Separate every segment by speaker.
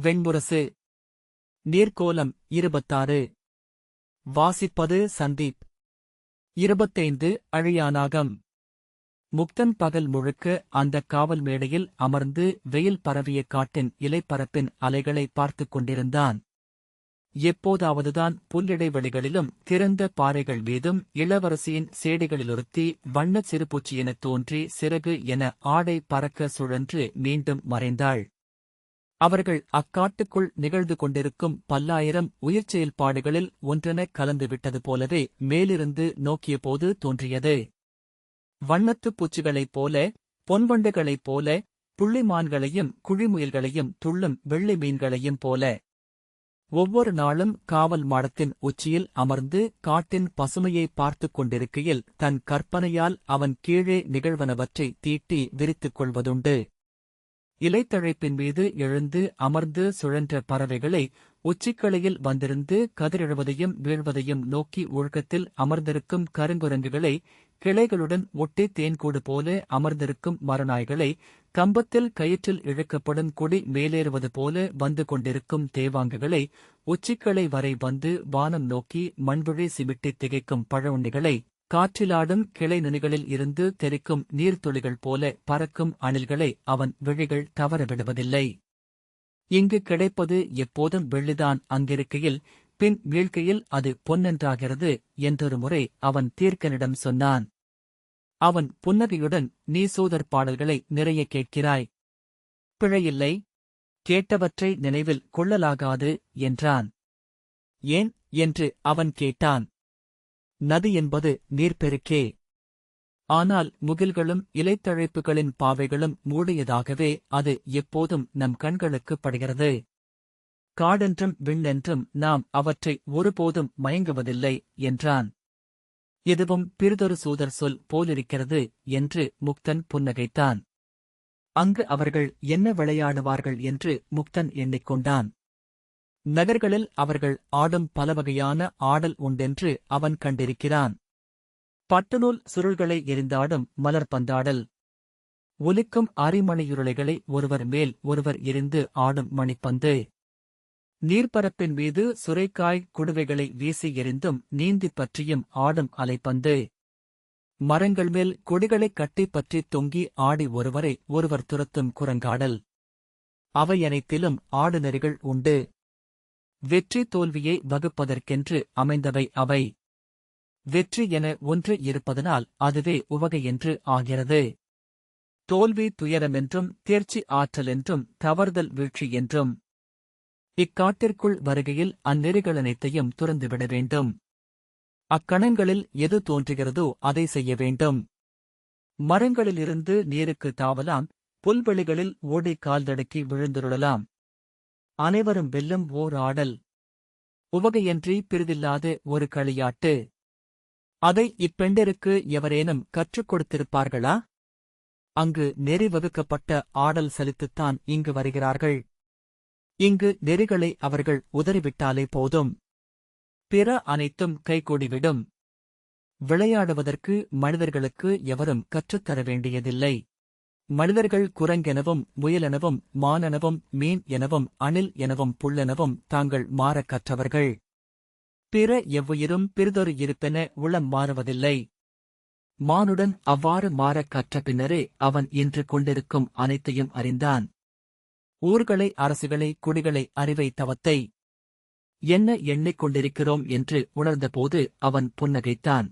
Speaker 1: வெண்முரசு. நீர்க்கோலம் 26. வாசிப்பது சந்தீப். 25. அழியானாகம். முக்தன் பகல் முழுக்க அந்தக் காவல் மேடையில் அமர்ந்து வெயில் பரவிய காட்டின் இலைப்பரப்பின் அலைகளை பார்த்துக் கொண்டிருந்தான். எப்போதாவதுதான் புல்லிடைவெளிகளிலும் திறந்த பாறைகள் மீதும் இளவரசியின் சேடிகளிலொருத்தி வண்ணச் சிறுபூச்சியெனத் தோன்றி சிறகு என ஆடை பறக்க சுழன்று மீண்டும் மறைந்தாள். அவர்கள் அக்காட்டுக்குள் நிகழ்ந்து கொண்டிருக்கும் பல்லாயிரம் உயிர்ச் செயல்பாடுகளில் ஒன்றெனக் கலந்துவிட்டது போலவே மேலிருந்து நோக்கியபோது தோன்றியது. வண்ணத்துப் பூச்சிகளைப் போல, பொன்வண்டுகளைப் போல, புள்ளிமான்களையும் குழிமுயல்களையும் துள்ளும் வெள்ளி மீன்களையும் போல. ஒவ்வொரு நாளும் காவல் மாடத்தின் உச்சியில் அமர்ந்து காட்டின் பசுமையை பார்த்துக் கொண்டிருக்கையில் தன் கற்பனையால் அவன் கீழே நிகழ்வனவற்றை தீட்டி விரித்துக் கொள்வதுண்டு. இலைத்தழைப்பின் மீது எழுந்து அமர்ந்து சுழன்ற பறவைகளை, உச்சிக்கிளையில் வந்திருந்து கதிரெழுவதையும் வீழ்வதையும் நோக்கி ஒழுக்கத்தில் அமர்ந்திருக்கும் கருங்குரங்குகளை, கிளைகளுடன் ஒட்டி தேன்கூடு போல அமர்ந்திருக்கும் மரநாய்களை, கம்பத்தில் கயிற்றில் இழுக்கப்படும் கொடி மேலேறுவது போல வந்து கொண்டிருக்கும் தேவாங்குகளை, உச்சிக்கிளை வரை வந்து வானம் நோக்கி மண்விழி சிமிட்டித் திகைக்கும் பழவுண்ணிகளை, காற்றிலாடும் கிளை நுனிகளில் இருந்து தெறிக்கும் நீர்த்துளிகள் போல பறக்கும் அணில்களை அவன் விழிகள் தவறவிடுவதில்லை. இங்கு கிடைப்பது எப்போதும் வெள்ளிதான். அங்கிருக்கையில் பின் வீழ்க்கையில் அது பொன்னென்றாகிறது என்றொரு முறை அவன் தீர்க்கனிடம் சொன்னான். அவன் புன்னகையுடன், நீ சூதர் பாடல்களை நிறைய கேட்கிறாய். பிழையில்லை. கேட்டவற்றை நினைவில் கொள்ளலாகாது என்றான். ஏன் என்று அவன் கேட்டான். நதி என்பது நீர்ப்பெருக்கே. ஆனால் முகில்களும் இலைத்தழைப்புகளின் பாவைகளும் மூடியதாகவே அது எப்போதும் நம் கண்களுக்குப் படுகிறது. காடென்றும் விண்ணென்றும் நாம் அவற்றை ஒருபோதும் மயங்குவதில்லை என்றான். எதுவும் பிறிதொரு சூதர் சொல் போலிருக்கிறது என்று முக்தன் புன்னகைத்தான். அங்கு அவர்கள் என்ன விளையாடுவார்கள் என்று முக்தன் எண்ணிக்கொண்டான். நகர்களில் அவர்கள் ஆடும் பலவகையான ஆடல் உண்டென்று அவன் கண்டிருக்கிறான். பட்டுநூல் சுருள்களை எரிந்தாடும் மலர்பந்தாடல், ஒலிக்கும் அரிமணியுருளைகளை ஒருவர் மேல் ஒருவர் எரிந்து ஆடும் மணிப்பந்து, நீர்ப்பரப்பின் மீது சுரைக்காய் குடுவைகளை வீசி எறிந்தும் நீந்திப் பற்றியும் ஆடும் அலைப்பந்து, மரங்கள் மேல் கொடிகளைக் கட்டிப் பற்றித் தொங்கி ஆடி ஒருவரை ஒருவர் துரத்தும் குரங்காடல். அவையனைத்திலும் ஆடுநெறிகள் உண்டு. வெற்றி தோல்வியை வகுப்பதற்கென்று அமைந்தவை அவை. வெற்றி என ஒன்று இருப்பதனால் அதுவே உவகை என்று ஆகிறது. தோல்வி துயரமென்றும் தேர்ச்சி ஆற்றல் என்றும் தவறுதல் வீழ்ச்சி என்றும். இக்காட்டிற்குள் வருகையில் அந்நெறிகளனைத்தையும் துறந்துவிட வேண்டும். அக்கணங்களில் எது தோன்றுகிறதோ அதை செய்ய வேண்டும். மரங்களிலிருந்து நீருக்கு தாவலாம், புல்வெளிகளில் ஓடி கால்தடுக்கி விழுந்துருளலாம். அனைவரும் வெல்லும் ஓர் ஆடல். உவகையன்றி பிறிதில்லாத ஒரு களியாட்டு. அதை இப்பெண்டிற்கு எவரேனும் கற்றுக் கொடுத்திருப்பார்களா? அங்கு நெறி வகுக்கப்பட்ட ஆடல் சலித்துத்தான் இங்கு வருகிறார்கள். இங்கு நெறிகளை அவர்கள் உதறிவிட்டாலே போதும். பிற அனைத்தும் கைகூடிவிடும். விளையாடுவதற்கு மனிதர்களுக்கு எவரும் கற்றுத்தர வேண்டியதில்லை. மனிதர்கள் குரங்கெனவும் முயலெனவும் மானெனவும் மீன் எனவும் அணில் எனவும் புல்லெனவும் தாங்கள் மாறக் கற்றவர்கள். பிற எவ்வுயிரும் பிறிதொரு இருப்பென உளம் மாறுவதில்லை. மானுடன் அவ்வாறு மாறக் கற்ற பின்னரே அவன் இன்று கொண்டிருக்கும் அனைத்தையும் அறிந்தான். ஊர்களை, அரசுகளை, குடிகளை, அறிவை, தவத்தை என்ன எண்ணிக் கொண்டிருக்கிறோம் என்று உணர்ந்தபோது அவன் புன்னகைத்தான்.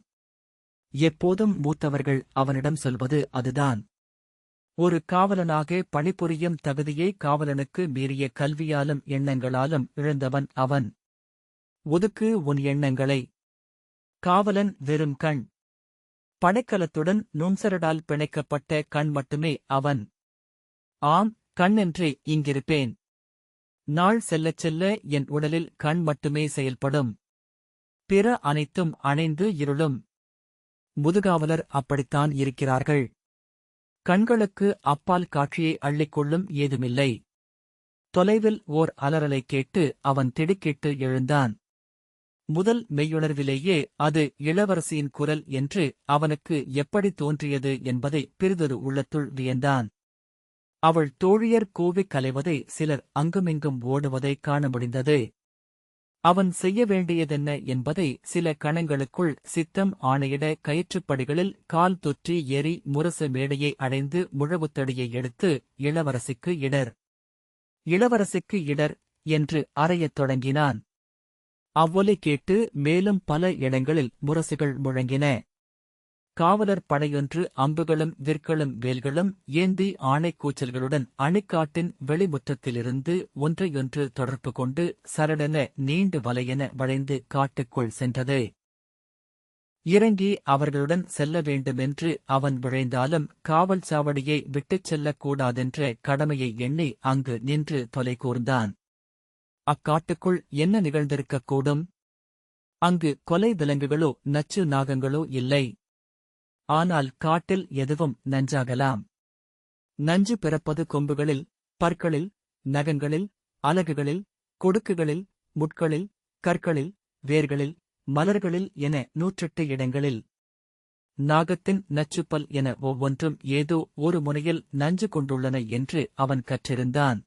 Speaker 1: எப்போதும் மூத்தவர்கள் அவனிடம் சொல்வது அதுதான். ஒரு காவலனாக பணிபுரியும் தகுதியை காவலனுக்கு மீறிய கல்வியாலும் எண்ணங்களாலும் இழந்தவன் அவன். ஒதுக்கு உன் எண்ணங்களை. காவலன் வெறும் கண். படைக்கலத்துடன் நுண்சரடால் பிணைக்கப்பட்ட கண் மட்டுமே அவன். ஆம், கண்ணென்றே இங்கிருப்பேன். நாள் செல்லச் செல்ல என் உடலில் கண் மட்டுமே செயல்படும். பிற அனைத்தும் அணைந்து இருளும். முதுகாவலர் அப்படித்தான் இருக்கிறார்கள். கண்களுக்கு அப்பால் காட்சியை அள்ளிக்கொள்ளும் ஏதுமில்லை. தொலைவில் ஓர் அலறலைக் கேட்டு அவன் திடுக்கிட்டு எழுந்தான். முதல் மெய்யுணர்விலேயே அது இளவரசியின் குரல் என்று அவனுக்கு எப்படி தோன்றியது என்பதை பிறிதொரு உள்ளத்துள் வியந்தான். அவள் தோழியர் கூவிக் கலைவதை சிலர் அங்குமிங்கும் ஓடுவதைக் காண முடிந்தது. அவன் செய்ய வேண்டியதென்ன என்பதை சில கணங்களுக்குள் சித்தம் ஆணையிட கயிற்றுப்படிகளில் கால் தொற்றி ஏறி முரசு மேடையை அடைந்து முழவுத்தடியை எடுத்து இளவரசிக்கு இடர், இளவரசிக்கு இடர் என்று அறையத் தொடங்கினான். அவ்வொலி கேட்டு மேலும் பல இடங்களில் முரசுகள் முழங்கின. காவலர் படையொன்று அம்புகளும் விற்களும் வேல்களும் ஏந்தி ஆணைக்கூச்சல்களுடன் அணிக்காட்டின் வெளிமுற்றத்திலிருந்து ஒன்றையொன்று தொடர்பு கொண்டு சரடென நீண்டு வலையென வளைந்து காட்டுக்குள் சென்றது. இறங்கி அவர்களுடன் செல்ல வேண்டுமென்று அவன் விழைந்தாலும் காவல் சாவடியை விட்டுச் செல்லக்கூடாதென்ற கடமையை எண்ணி அங்கு நின்று தொலை கூர்ந்தான். அக்காட்டுக்குள் என்ன நிகழ்ந்திருக்கக்கூடும்? அங்கு கொலை விலங்குகளோ நச்சு நாகங்களோ இல்லை. ஆனால் காட்டில் எதுவும் நஞ்சாகலாம். நஞ்சு பிறப்பது கொம்புகளில், பற்களில், நகங்களில், அலகுகளில், கொடுக்குகளில், முட்களில், கற்களில், வேர்களில், மலர்களில் என 108 இடங்களில். நாகத்தின் நச்சுப்பல் என ஒவ்வொன்றும் ஏதோ ஒரு முனையில் நஞ்சு கொண்டுள்ளன என்று அவன் கற்றிருந்தான்.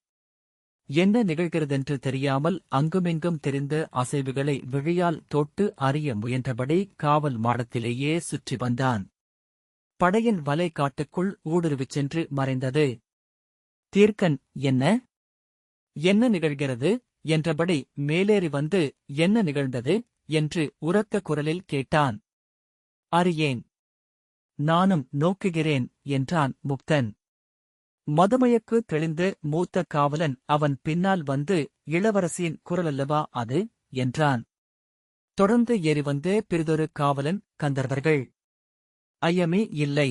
Speaker 1: என்ன நிகழ்கிறதென்று தெரியாமல் அங்குமிங்கும் தெரிந்த அசைவுகளை விழியால் தொட்டு அறிய முயன்றபடி காவல் மாடத்திலேயே சுற்றி வந்தான். படையின் வலை காட்டுக்குள் ஊடுருவிச் சென்று மறைந்தது. தீர்க்கன் என்ன என்ன நிகழ்கிறது என்றபடி மேலேறி வந்து என்ன நிகழ்ந்தது என்று உரத்த குரலில் கேட்டான். அறியேன், நானும் நோக்குகிறேன் என்றான் முக்தன். மதுமயக்கு தெளிந்த மூத்த காவலன் அவன் பின்னால் வந்து இளவரசியின் குரலல்லவா அது என்றான். தொடர்ந்து ஏறிவந்த பிறிதொரு காவலன் கந்தர்வர்கள். ஐயமே இல்லை.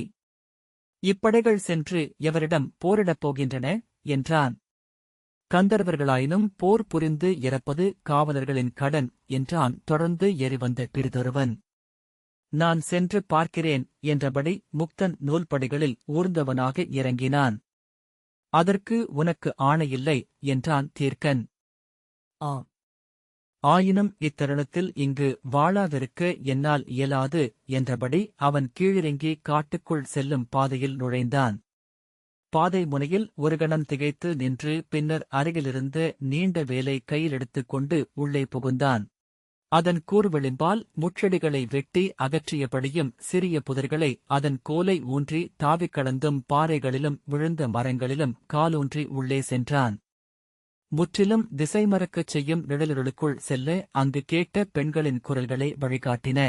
Speaker 1: இப்படைகள் சென்று எவரிடம் போரிடப் போகின்றன என்றான். கந்தர்வர்களாயினும் போர் புரிந்து இறப்பது காவலர்களின் கடன் என்றான் தொடர்ந்து எரிவந்த பிறிதொருவன். நான் சென்று பார்க்கிறேன் என்றபடி முக்தன் நூல்படிகளில் ஊர்ந்தவனாக இறங்கினான். அதற்கு உனக்கு ஆணையில்லை என்றான் தீர்க்கன். ஆயினும் இத்தருணத்தில் இங்கு வாழாதிருக்க என்னால் இயலாது என்றபடி அவன் கீழிறங்கி காட்டுக்குள் செல்லும் பாதையில் நுழைந்தான். பாதை முனையில் ஒரு கணம் திகைத்து நின்று பின்னர் அருகிலிருந்த நீண்ட வேலை கையில் எடுத்துக் கொண்டு உள்ளே புகுந்தான். அதன் கூர்விளிம்பால் முட்செடிகளை வெட்டி அகற்றியபடியும் சிறிய புதர்களை அதன் கோலை ஊன்றி தாவிக் கடந்தும் பாறைகளிலும் விழுந்த மரங்களிலும் காலூன்றி உள்ளே சென்றான். முற்றிலும் திசைமறக்கச் செய்யும் நிழலுக்குள் செல்ல அங்கு கேட்ட பெண்களின் குரல்களை வழிகாட்டின.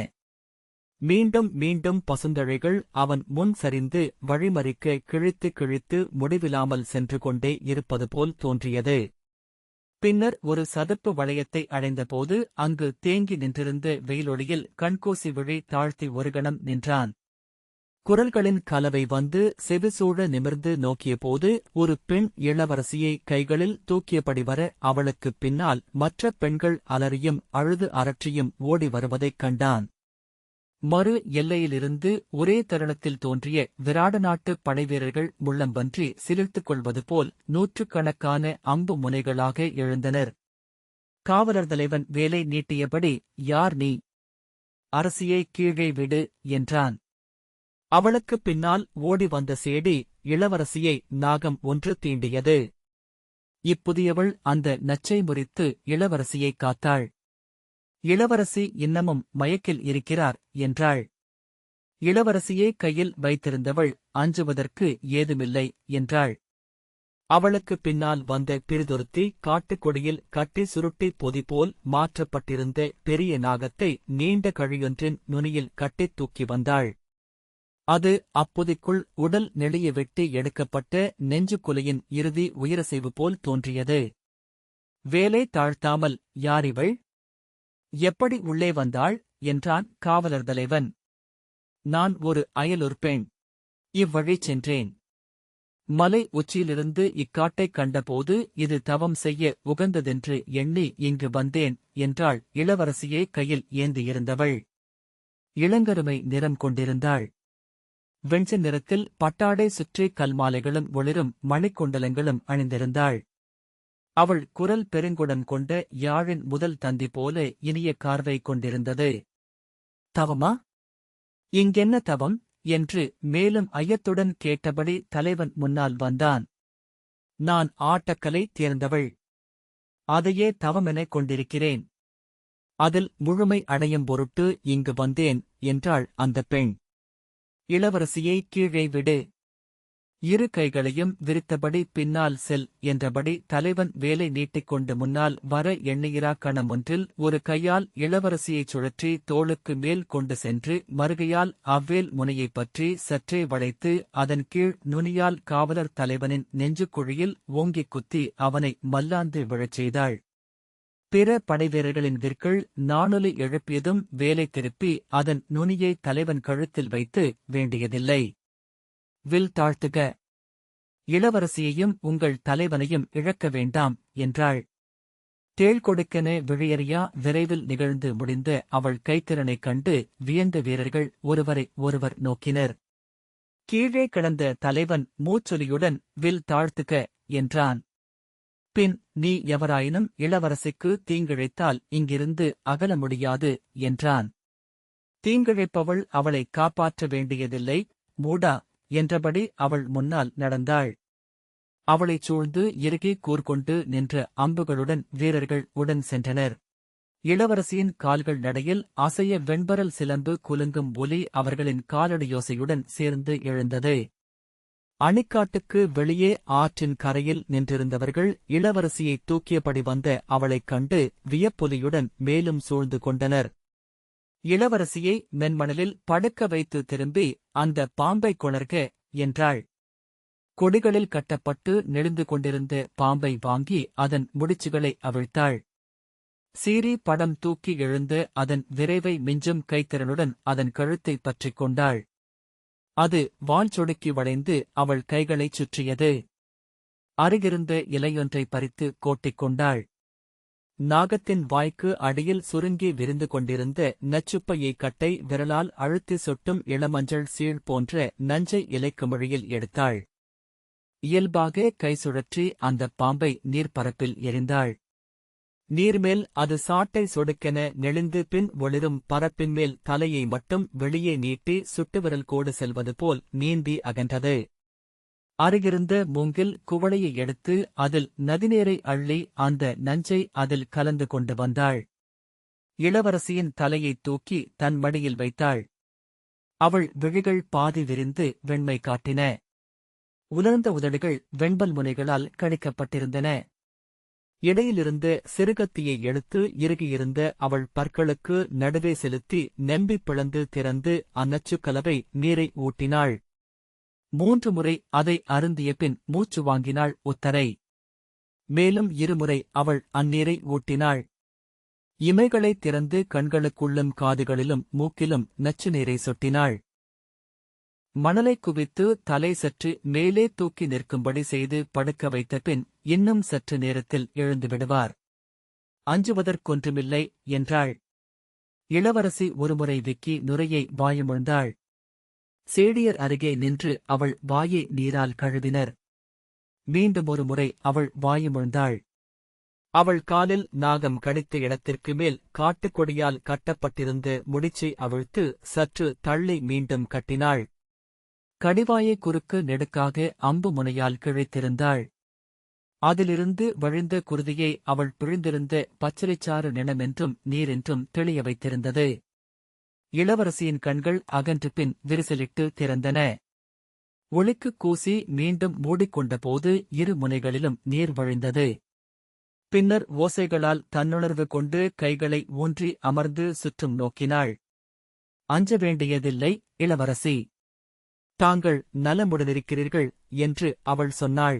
Speaker 1: மீண்டும் மீண்டும் பசுந்தழைகள் அவன் முன் சரிந்து வழிமறிக்க கிழித்து கிழித்து முடிவிலாமல் சென்று கொண்டே இருப்பது போல் தோன்றியது. பின்னர் ஒரு சதுப்பு வளையத்தை அடைந்தபோது அங்கு தேங்கி நின்றிருந்த வெயிலொளியில் கண்கூசி விழி தாழ்த்தி ஒரு கணம் நின்றான். குரல்களின் கலவை வந்து செவிசூழ நிமிர்ந்து நோக்கியபோது ஒரு பெண் இளவரசியை கைகளில் தூக்கியபடி வர அவளுக்குப் பின்னால் மற்ற பெண்கள் அலறியும் அழுது அரற்றியும் ஓடி வருவதைக் கண்டான். மறு எல்லையிலிருந்து ஒரே தருணத்தில் தோன்றிய விராட நாட்டு படைவீரர்கள் முள்ளம்பன்றி சிலிர்த்துக் கொள்வது போல் 100கணக்கான அம்பு முனைகளாக எழுந்தனர். காவலர் தலைவன் வேலை நீட்டியபடி, யார் நீ? அரசியை கீழே விடு என்றான். அவளுக்குப் பின்னால் ஓடி வந்த சேடி இளவரசியை நாகம் ஒன்று தீண்டியது. இப்புதியவள் அந்த நச்சை முறித்து இளவரசியைக் காத்தாள். இளவரசி இன்னமும் மயக்கில் இருக்கிறார் என்றாள். இளவரசியை கையில் வைத்திருந்தவள் அஞ்சுவதற்கு ஏதுமில்லை என்றாள். அவளுக்குப் பின்னால் வந்த பிறிதொருத்தி காட்டுக்கொடியில் கட்டி சுருட்டி பொதி போல் மாற்றப்பட்டிருந்த பெரிய நாகத்தை நீண்ட கழியொன்றின் நுனியில் கட்டித் தூக்கி வந்தாள். அது அப்பொதிக்குள் உடல் நெளிய வெட்டி எடுக்கப்பட்ட நெஞ்சுக்குலையின் இறுதி உயிரசைவு போல் தோன்றியது. வேலை தாழ்த்தாமல், யாரிவள்? எப்படி உள்ளே வந்தாள் என்றான் காவலர் தலைவன். நான் ஒரு அயலூர் பெண். இவ்வழி சென்றேன். மலை உச்சியிலிருந்து இக்காட்டைக் கண்டபோது இது தவம் செய்ய உகந்ததென்று எண்ணி இங்கு வந்தேன் என்றாள் இளவரசியை கையில் ஏந்தியிருந்தவள். இளங்கருமை நிறம் கொண்டிருந்தாள். வெண்ச நிறத்தில் பட்டாடை சுற்றி கல்மாலைகளும் ஒளிரும் மணிக்குண்டலங்களும் அணிந்திருந்தாள். அவள் குரல் பெருங்குடம் கொண்ட யாழின் முதல் தந்தி போல இனிய கார்வை கொண்டிருந்தது. தவமா? இங்கென்ன தவம் என்று மேலும் ஐயத்துடன் கேட்டபடி தலைவன் முன்னால் வந்தான். நான் ஆட்டக்கலை தேர்ந்தவள். அதையே தவமெனக் கொண்டிருக்கிறேன். அதில் முழுமை அடையும் பொருட்டு இங்கு வந்தேன் என்றாள் அந்தப் பெண். இளவரசியை கீழே விடு. இரு கைகளையும் விரித்தபடி பின்னால் செல் என்றபடி தலைவன் வேலை நீட்டிக்கொண்டு முன்னால் வர எண்ணுகிறா கணம் ஒன்றில் ஒரு கையால் இளவரசியைச் சுழற்றி தோளுக்கு மேல் கொண்டு சென்று மறுகையால் அவ்வேல் முனையைப் பற்றி சற்றே வளைத்து அதன் கீழ் நுனியால் காவலர் தலைவனின் நெஞ்சுக்குழியில் ஓங்கிக் குத்தி அவனை மல்லாந்து விழச் செய்தாள். பிற படைவீரர்களின் விற்கள் நாணொலி எழுப்பியதும் வேலை திருப்பி அதன் நுனியை தலைவன் கழுத்தில் வைத்து வேண்டியதில்லை. வில் தாழ்த்துக. இளவரசியையும் உங்கள் தலைவனையும் இழக்க வேண்டாம் என்றாள். தேள் கொடுக்கென விழியறியா விரைவில் நிகழ்ந்து முடிந்த அவள் கைத்திறனைக் கண்டு வியந்த வீரர்கள் ஒருவரை ஒருவர் நோக்கினர். கீழே கிடந்த தலைவன் மூச்சொலியுடன் வில் தாழ்த்துக என்றான். பின் நீ எவராயினும் இளவரசிக்கு தீங்கிழைத்தால் இங்கிருந்து அகல முடியாது என்றான். தீங்கிழைப்பவள் அவளை காப்பாற்ற வேண்டியதில்லை மூடா என்றபடி அவள் முன்னால் நடந்தாள். அவளைச் சூழ்ந்து இறுகி கூர்கொண்டு நின்ற அம்புகளுடன் வீரர்கள் உடன் சென்றனர். இளவரசியின் கால்கள் நடையில் அசைய வெண்பரல் சிலம்பு குலுங்கும் ஒலி அவர்களின் காலடியோசையுடன் சேர்ந்து எழுந்தது. அணிக்காட்டுக்கு வெளியே ஆற்றின் கரையில் நின்றிருந்தவர்கள் இளவரசியை தூக்கியபடி வந்த அவளைக் கண்டு வியப்பொலியுடன் மேலும் சூழ்ந்து கொண்டனர். இளவரசியை மென்மணலில் படுக்க வைத்து திரும்பி அந்த பாம்பை கொணர்க என்றாள். கொடிகளில் கட்டப்பட்டு நெளிந்து கொண்டிருந்த பாம்பை வாங்கி அதன் முடிச்சுகளை அவிழ்த்தாள். சீறி படம் தூக்கி எழுந்து அதன் விரைவை மிஞ்சும் கைத்திறனுடன் அதன் கழுத்தை பற்றிக் கொண்டாள். அது வால் சொடுக்கி வளைந்து அவள் கைகளைச் சுற்றியது. அருகிருந்த இலையொன்றை பறித்து கோட்டிக் கொண்டாள். நாகத்தின் வாய்க்கு அடியில் சுருங்கி விரிந்து கொண்டிருந்த நச்சுப்பையை கட்டை விரலால் அழுத்தி சொட்டும் இளமஞ்சள் சீழ் போன்ற நஞ்சை இலைக்குமிழியில் எடுத்தாள். இயல்பாக கை சுழற்றி அந்தப் பாம்பை நீர்ப்பரப்பில் எறிந்தாள். நீர்மேல் அது சாட்டை சொடுக்கென நெளிந்து பின் ஒளிரும் பரப்பின்மேல் தலையை மட்டும் வெளியே நீட்டி சுட்டுவிரல் கோடு செல்வது போல் நீந்தி அகன்றது. அருகிருந்த மூங்கில் குவளையை எடுத்து அதில் நதிநீரை அள்ளி அந்த நஞ்சை அதில் கலந்து கொண்டு வந்தாள். இளவரசியின் தலையைத் தூக்கி தன் மடியில் வைத்தாள். அவள் விழிகள் பாதி விரிந்து வெண்மை காட்டின. உலர்ந்த உதடுகள் வெண்பல் முனைகளால் கழிக்கப்பட்டிருந்தன. இடையிலிருந்த சிறுகத்தியை எடுத்து இறுகியிருந்த அவள் பற்களுக்கு நடுவே செலுத்தி நெம்பிப் பிளந்து திறந்து அந்நச்சுக்கலவை நீரை ஊட்டினாள். 3 முறை அதை அருந்திய பின் மூச்சு வாங்கினாள் உத்தரை. மேலும் 2 முறை அவள் அந்நீரை ஊட்டினாள். இமைகளைத் திறந்து கண்களுக்குள்ளும் காதுகளிலும் மூக்கிலும் நச்சு நீரை சொட்டினாள். மணலைக் குவித்து தலை சற்று மேலே தூக்கி நிற்கும்படி செய்து படுக்க வைத்த பின் இன்னும் சற்று நேரத்தில் எழுந்துவிடுவார். அஞ்சுவதற்கொன்றுமில்லை என்றாள். இளவரசி ஒருமுறை விக்கி நுரையை வாயுமிழ்ந்தாள். சேடியர் அருகே நின்று அவள் வாயை நீரால் கழுவினர். மீண்டும் ஒரு முறை அவள் வாயுமிழ்ந்தாள். அவள் காலில் நாகம் கடித்த இடத்திற்கு மேல் காட்டுக்கொடியால் கட்டப்பட்டிருந்த முடிச்சை அவிழ்த்து சற்று தள்ளி மீண்டும் கட்டினாள். கடிவாயை குறுக்கு நெடுக்காக அம்பு முனையால் கிழித்திருந்தாள். அதிலிருந்து வழிந்த குருதியை அவள் பிழிந்திருந்த பச்சரிச்சாறு நிணமென்றும் நீரென்றும் தெளிய வைத்திருந்தது. இளவரசியின் கண்கள் அகன்று பின் விரிசலிட்டு திறந்தன. ஒளிக்குக் கூசி மீண்டும் மூடிக்கொண்டபோது 2 முனைகளிலும் நீர் வழிந்தது. பின்னர் ஓசைகளால் தன்னுணர்வு கொண்டு கைகளை ஊன்றி அமர்ந்து சுற்றும் நோக்கினாள். அஞ்ச வேண்டியதில்லை இளவரசி. தாங்கள் நலமுடனிருக்கிறீர்கள் என்று அவள் சொன்னாள்.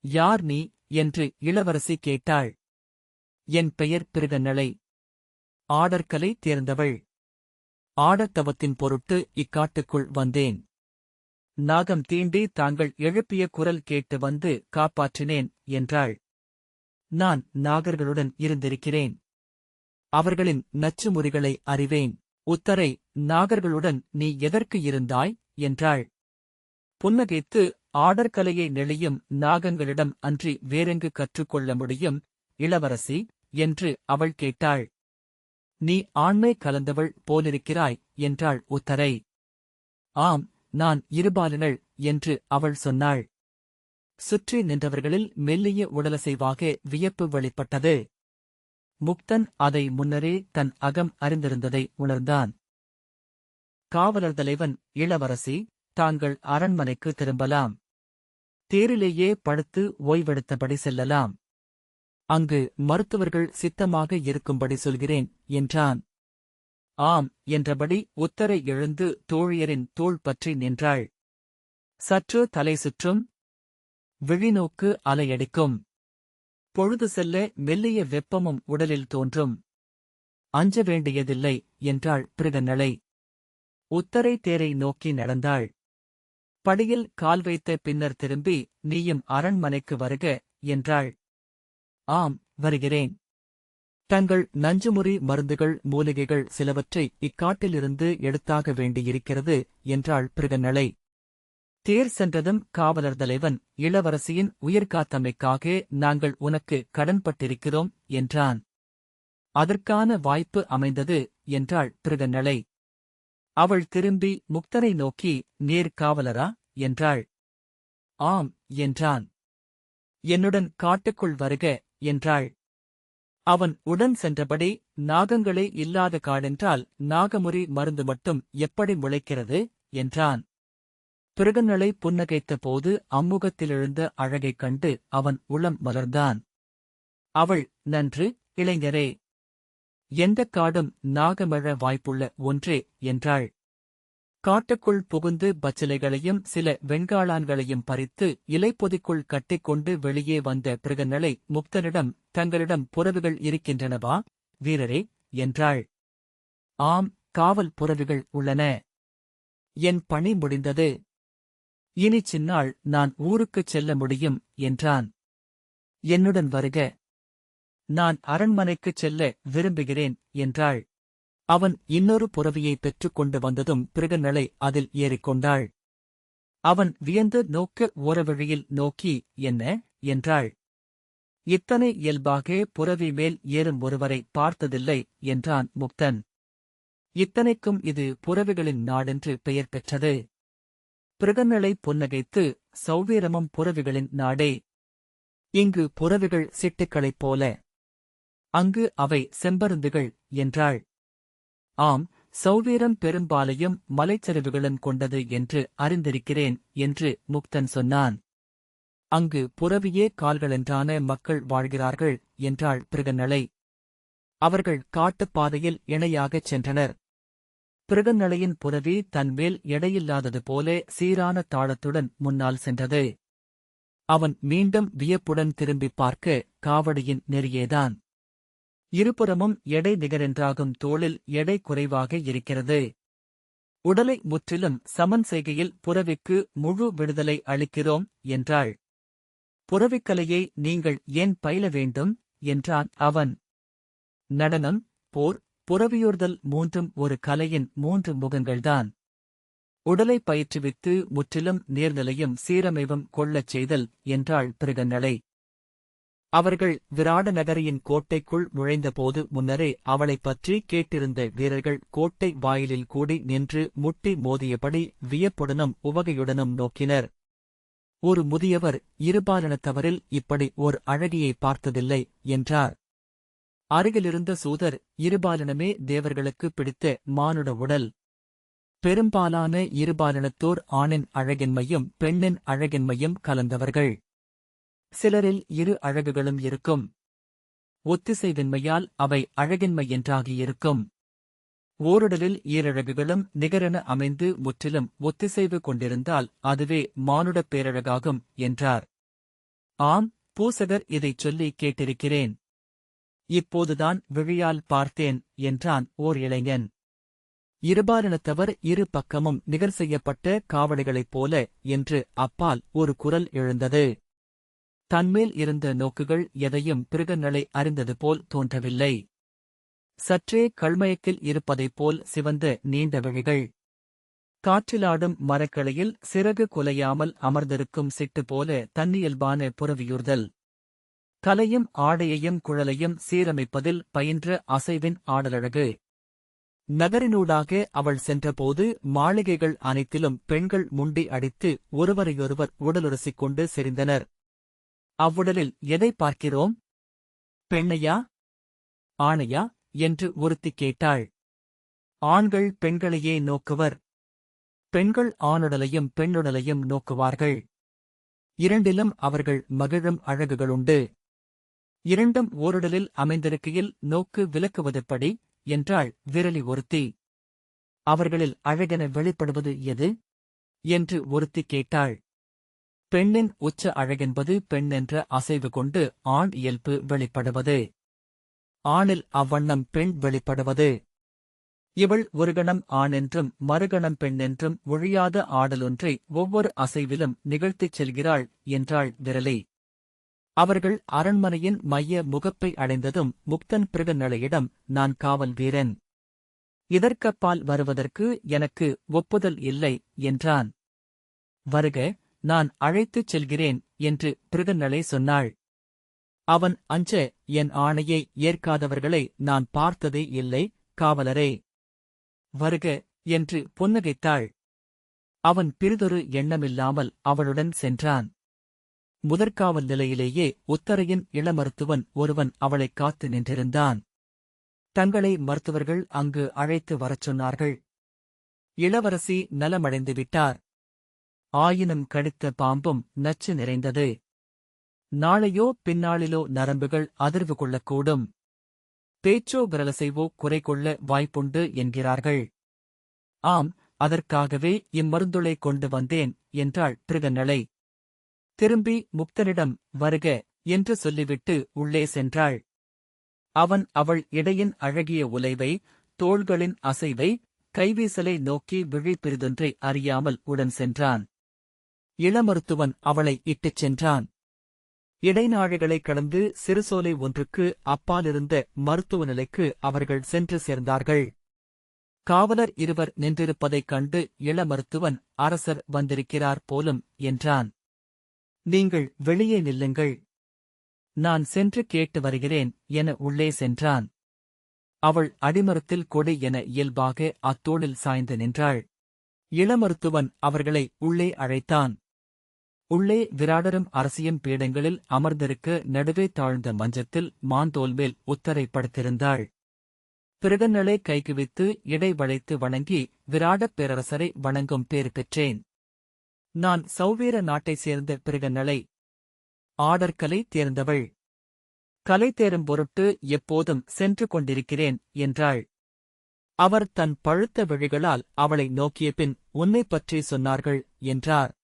Speaker 1: யார் நீ என்று இளவரசி கேட்டாள். என் பெயர் பிருகநளை. ஆடற்கலை தேர்ந்தவள். ஆடத்தவத்தின் பொருட்டு இக்காட்டுக்குள் வந்தேன். நாகம் தீண்டி தாங்கள் எழுப்பிய குரல் கேட்டு வந்து காப்பாற்றினேன் என்றாள். நான் நாகர்களுடன் இருந்திருக்கிறேன். அவர்களின் நச்சு முறிகளை அறிவேன். உத்தரை, நாகர்களுடன் நீ எதற்கு இருந்தாய் என்றாள். புன்னகைத்து, ஆடற்கலையை நெளியும் நாகங்களிடம் அன்றி வேறெங்கு கற்றுக்கொள்ள முடியும் இளவரசி என்று அவள் கேட்டாள். நீ ஆண்மை கலந்தவள் போலிருக்கிறாய் என்றாள் உத்தரை. ஆம், நான் இருபாலனள் என்று அவள் சொன்னாள். சுற்றி நின்றவர்களில் மெல்லிய உடலசைவாக வியப்பு வெளிப்பட்டது. முக்தன் அதை முன்னரே தன் அகம் அறிந்திருந்ததை உணர்ந்தான். காவலர் தலைவன், இளவரசி, தாங்கள் அரண்மனைக்கு திரும்பலாம். தேரிலேயே படுத்து ஓய்வெடுத்தபடி செல்லலாம். அங்கு மருத்துவர்கள் சித்தமாக இருக்கும்படி சொல்கிறேன் என்றான். ஆம் என்றபடி உத்தரை எழுந்து தோழியரின் தோள் பற்றி நின்றாள். சற்று தலை சுற்றும். விழிநோக்கு அலையடிக்கும். பொழுது செல்ல மெல்லிய வெப்பமும் உடலில் தோன்றும். அஞ்ச வேண்டியதில்லை என்றாள் பிருகநளை. உத்தரை தேரை நோக்கி நடந்தாள். படியில் கால் வைத்த பின்னர் திரும்பி, நீயும் அரண்மனைக்கு வருக என்றாள். ஆம், வருகிறேன். தங்கள் நஞ்சுமுறி மருந்துகள் மூலிகைகள் சிலவற்றை இக்காட்டிலிருந்து எடுத்தாக வேண்டியிருக்கிறது என்றாள் பிருகநளை. தேர் சென்றதும் காவலர் தலைவன், இளவரசியின் உயிர்காத்தமைக்காக நாங்கள் உனக்கு கடன்பட்டிருக்கிறோம் என்றான். அதற்கான வாய்ப்பு அமைந்தது என்றாள் பிருகநளை. அவள் திரும்பி முக்தனை நோக்கி, நேர் காவலரா என்றாள். ஆம் என்றான். என்னுடன் காட்டுக்குள் வருக என்றாள். அவன் உடன் சென்றபடி, நாகங்களே இல்லாத காடென்றால் நாகமுறி மருந்து மட்டும் எப்படி முளைக்கிறது என்றான். பிருகநளை புன்னகைத்த போது அம்முகத்திலெழுந்த அழகைக் கண்டு அவன் உளம் மலர்ந்தான். அவள், நன்று, இளைஞரே. எந்தக் காடும் நாகமெழ வாய்ப்புள்ள ஒன்றே என்றாள். காட்டுக்குள் புகுந்து பச்சிலைகளையும் சில வெண்காளான்களையும் பறித்து இலைப்பொதிக்குள் கட்டிக்கொண்டு வெளியே வந்த பிருகநளை முக்தனிடம், தங்களிடம் புறவிகள் இருக்கின்றனவா வீரரே என்றாள். ஆம், காவல் புறவிகள் உள்ளன. என் பணி முடிந்தது. இனி சின்னாள் நான் ஊருக்குச் செல்ல முடியும் என்றான். என்னுடன் வருக. நான் அரண்மனைக்குச் செல்ல விரும்புகிறேன் என்றாள். அவன் இன்னொரு புறவியை பெற்றுக் கொண்டு வந்ததும் பிருகநளை அதில் ஏறிக்கொண்டாள். அவன் வியந்து நோக்க ஓரவழியில் நோக்கி, என்ன என்றாள். இத்தனை இயல்பாக புறவி மேல் ஏறும் ஒருவரை பார்த்ததில்லை என்றான் முக்தன். இத்தனைக்கும் இது புறவிகளின் நாடென்று பெயர் பெற்றது. பிருகநளை புன்னகைத்து, சௌவீரமும் புறவிகளின் நாடே. இங்கு புறவிகள் சிட்டுக்களைப் போல. அங்கு அவை செம்பருந்துகள் என்றாள். ஆம், சௌவீரம் பெரும்பாலையும் மலைச்சரிவுகளும் கொண்டது என்று அறிந்திருக்கிறேன் என்று முக்தன் சொன்னான். அங்கு புறவியே கால்களென்றான மக்கள் வாழ்கிறார்கள் என்றாள் பிருகநளை. அவர்கள் காட்டுப்பாதையில் இணையாகச் சென்றனர். பிருகநளையின் புறவி தன்மேல் எடையில்லாதது போல சீரான தாளத்துடன் முன்னால் சென்றது. அவன் மீண்டும் வியப்புடன் திரும்பிப் பார்க்க காவடியின் நெறியேதான். இருபுறமும் எடை நிகரென்றாகும் தோளில் எடை குறைவாக இருக்கிறது. உடலை முற்றிலும் சமன் செய்கையில் புறவிக்கு முழு விடுதலை அளிக்கிறோம் என்றாள். புறவிக்கலையை நீங்கள் ஏன் பயில வேண்டும் என்றான் அவன். நடனம், போர், புறவியூர்தல் மூன்றும் ஒரு கலையின் 3 முகங்கள்தான். உடலை பயிற்றுவித்து முற்றிலும் நேர்நிலையும் சீரமைவும் கொள்ளச் செய்தல் என்றாள் பிருகநளை. அவர்கள் விராட நகரியின் கோட்டைக்குள் நுழைந்தபோது முன்னரே அவளைப் பற்றி கேட்டிருந்த வீரர்கள் கோட்டை வாயிலில் கூடி நின்று முட்டி மோதியபடி வியப்புடனும் உவகையுடனும் நோக்கினர். ஒரு முதியவர், இருபாலனத்தவரில் இப்படி ஓர் அழகியை பார்த்ததில்லை என்றார். அருகிலிருந்த சூதர், இருபாலனமே தேவர்களுக்கு பிடித்த மானுட உடல். பெரும்பாலான இருபாலனத்தோர் ஆணின் அழகின்மையும் பெண்ணின் அழகின்மையும் கலந்தவர்கள். சிலரில் இரு அழகுகளும் இருக்கும். ஒத்திசைவின்மையால் அவை அழகின்மை என்றாகியிருக்கும். ஓருடலில் ஈரழகுகளும் நிகரென அமைந்து முற்றிலும் ஒத்திசைவு கொண்டிருந்தால் அதுவே மானுடப் பேரழகாகும் என்றார். ஆம், பூசகர் இதைச் சொல்லி கேட்டிருக்கிறேன். இப்போதுதான் விழியால் பார்த்தேன் என்றான் ஓர் இளைஞன். இருபாலனத்தவர் இரு பக்கமும் நிகர் செய்யப்பட்ட காவடிகளைப் போல என்று அப்பால் ஒரு குரல் எழுந்தது. தன்மேல் இருந்த நோக்குகள் எதையும் பிருகநளை அறிந்தது போல் தோன்றவில்லை. சற்றே கள்மயக்கில் இருப்பதைப் போல் சிவந்த நீண்ட விழிகள். காற்றிலாடும் மரக்கிளையில் சிறகு குலையாமல் அமர்ந்திருக்கும் சிட்டு போல தன்னியல்பான புறவியூர்தல். கலையும் ஆடையையும் குழலையும் சீரமைப்பதில் பயின்ற அசைவின் ஆடலழகு. நகரினூடாக அவள் சென்றபோது மாளிகைகள் அனைத்திலும் பெண்கள் முண்டி அடித்து ஒருவரையொருவர் உடலுரசிக் கொண்டு செறிந்தனர். அவ்வுடலில் எதை பார்க்கிறோம்? பெண்ணையா ஆணையா என்று ஒருத்தி கேட்டாள். ஆண்கள் பெண்களையே நோக்குவர். பெண்கள் ஆணுடலையும் பெண்ணுடலையும் நோக்குவார்கள். இரண்டிலும் அவர்கள் மகிழும் அழகுகளுண்டு. இரண்டும் ஓருடலில் அமைந்திருக்கையில் நோக்கு விலக்குவதெப்படி என்றாள் விரலி ஒருத்தி. அவர்களில் அழகென வெளிப்படுவது எது என்று ஒருத்தி கேட்டாள். பெண்ணின் உச்ச அழகென்பது பெண்ணென்ற அசைவு கொண்டு ஆண் இயல்பு வெளிப்படுவது. ஆணில் அவ்வண்ணம் பெண் வெளிப்படுவது. இவள் ஒரு கணம் ஆணென்றும் மறுகணம் பெண்ணென்றும் ஒழியாத ஆடலொன்றை ஒவ்வொரு அசைவிலும் நிகழ்த்திச் செல்கிறாள் என்றாள் விரலி. அவர்கள் அரண்மனையின் மைய முகப்பை அடைந்ததும் முக்தன் பிருகநளையிடம், நான் காவல் வீரன். இதற்கப்பால் வருவதற்கு எனக்கு ஒப்புதல் இல்லை என்றான். வருக, நான் அழைத்துச் செல்கிறேன் என்று பிருகநளை சொன்னாள். அவன் அஞ்ச, என் ஆணையை ஏற்காதவர்களை நான் பார்த்ததே இல்லை காவலரே. வருக என்று புன்னகைத்தாள். அவன் பிறிதொரு எண்ணமில்லாமல் அவளுடன் சென்றான். முதற்காவல் நிலையிலேயே உத்தரையின் இளமருத்துவன் ஒருவன் அவளைக் காத்து நின்றிருந்தான். தங்களை மருத்துவர்கள் அங்கு அழைத்து வரச் சொன்னார்கள். இளவரசி நலமடைந்து விட்டார். ஆயினும் கடித்த பாம்பும் நச்சு நிறைந்தது. நாளையோ பின்னாளிலோ நரம்புகள் அதிர்வு கொள்ளக்கூடும். பேச்சோ விரலசைவோ குறை கொள்ள வாய்ப்புண்டு என்கிறார்கள். ஆம், அதற்காகவே இம்மருந்துளை கொண்டு வந்தேன் என்றாள் பிருகநளை. திரும்பி முக்தனிடம் வருக என்று சொல்லிவிட்டு உள்ளே சென்றாள். அவன் அவள் இடையின் அழகிய உலைவை, தோள்களின் அசைவை, கைவீசலை நோக்கி விழி பிறிதொன்றை அறியாமல் உடன் சென்றான். இளமருத்துவன் அவளை இட்டுச் சென்றான். இடைநாழிகளைக் கடந்து சிறுசோலை ஒன்றுக்கு அப்பாலிருந்த மருத்துவ நிலைக்கு அவர்கள் சென்று சேர்ந்தார்கள். காவலர் இருவர் நின்றிருப்பதைக் கண்டு இளமருத்துவன், அரசர் வந்திருக்கிறார் போலும் என்றான். நீங்கள் வெளியே நில்லுங்கள், நான் சென்று கேட்டு வருகிறேன் என உள்ளே சென்றான். அவள் அடிமரத்தில் கொடி என இயல்பாக அத்தோளில் சாய்ந்து நின்றாள். இளமருத்துவன் அவர்களை உள்ளே அழைத்தான். உள்ளே விராடரும் அரசியும் பீடங்களில் அமர்ந்திருக்க நடுவே தாழ்ந்த மஞ்சத்தில் மாந்தோல்மேல் உத்தரை படுத்திருந்தாள். பிருகநளை கைகுவித்து இடை வளைத்து வணங்கி, விராடப் பேரரசரை வணங்கும் பேறு பெற்றேன். நான் சௌவீர நாட்டைச் சேர்ந்த பிருகநளை. ஆடற்கலை தேர்ந்தவள். கலை தேரும் பொருட்டு எப்போதும் சென்று கொண்டிருக்கிறேன் என்றாள். அவர் தன் பழுத்த விழிகளால் அவளை நோக்கிய பின், உன்னைப் பற்றி சொன்னார்கள் என்றார்.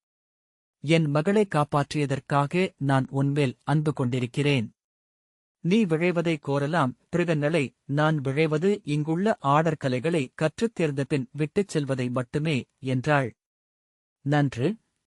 Speaker 1: என் மகளை காப்பாற்றியதற்காக நான் உன்மேல் அன்பு கொண்டிருக்கிறேன். நீ விழைவதை கோரலாம் பிருகநளை. நான் விழைவது இங்குள்ள ஆடற்கலைகளை கற்றுத் தேர்ந்த பின் விட்டுச் செல்வதை மட்டுமே என்றாள். நன்று.